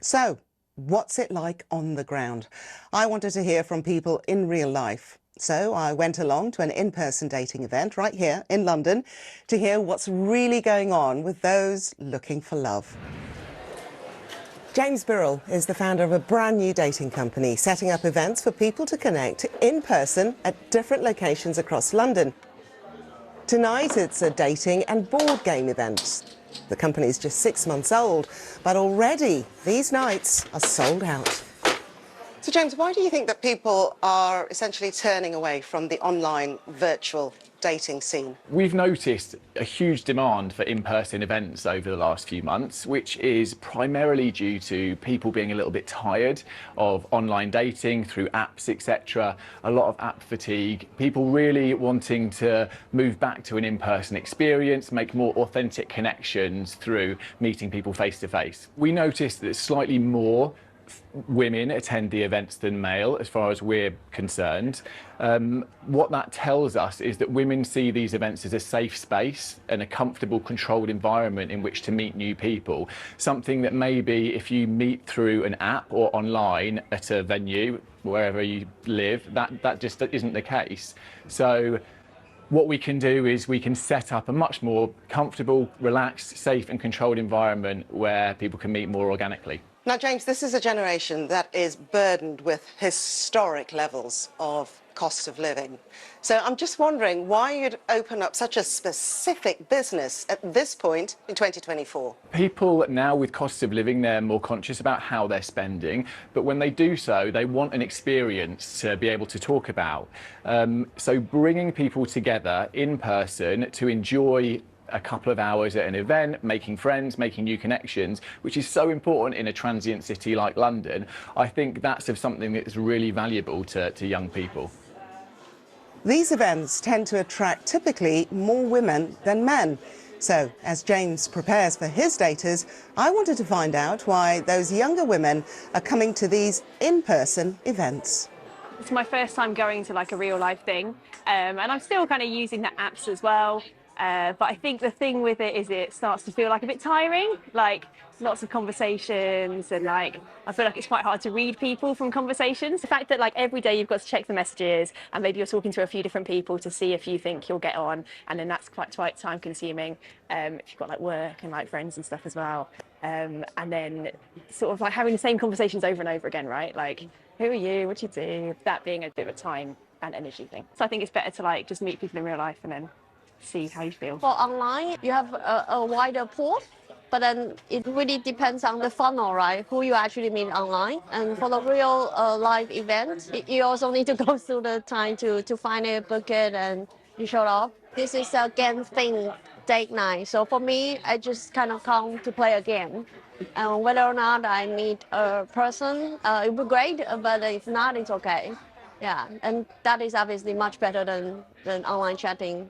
So, what's it like on the ground? I wanted to hear from people in real life. So I went along to an in-person dating event right here in London to hear what's really going on with those looking for love. James Birrell is the founder of a brand new dating company, setting up events for people to connect in person at different locations across London. Tonight it's a dating and board game event. The company's just 6 months old, but already these nights are sold out. So James, why do you think that people are essentially turning away from the online virtual dating scene? We've noticed a huge demand for in-person events over the last few months, which is primarily due to people being a little bit tired of online dating through apps, etc. A lot of app fatigue, people really wanting to move back to an in-person experience, make more authentic connections through meeting people face to face. We noticed that slightly more women attend the events than male, as far as we're concerned. What that tells us is that women see these events as a safe space and a comfortable, controlled environment in which to meet new people. Something that maybe if you meet through an app or online at a venue, wherever you live, that just isn't the case. So what we can do is we can set up a much more comfortable, relaxed, safe and controlled environment where people can meet more organically. Now, James, this is a generation that is burdened with historic levels of cost of living. So I'm just wondering why you'd open up such a specific business at this point in 2024. People now with costs of living, they're more conscious about how they're spending, but when they do so, they want an experience to be able to talk about. So bringing people together in person to enjoy a couple of hours at an event, making friends, making new connections, which is so important in a transient city like London, I think that's something that's really valuable to young people. These events tend to attract typically more women than men. So, as James prepares for his daters, I wanted to find out why those younger women are coming to these in-person events. It's my first time going to like a real life thing, and I'm still kind of using the apps as well. But I think the thing with it is it starts to feel like a bit tiring, like lots of conversations and like I feel like it's quite hard to read people from conversations. The fact that like every day you've got to check the messages and maybe you're talking to a few different people to see if you think you'll get on, and then that's quite time consuming if you've got like work and like friends and stuff as well. And then sort of like having the same conversations over and over again, right? Like, who are you? What do you do? That being a bit of a time and energy thing. So I think it's better to like just meet people in real life and then see how you feel. For online, you have a wider pool, but then it really depends on the funnel, right? Who you actually meet online. And for the real live event, you also need to go through the time to find it, book it, and you show up. This is a game thing, date night. So for me, I just kind of come to play a game. And whether or not I meet a person, it would be great, but if not, it's okay. Yeah, and that is obviously much better than online chatting.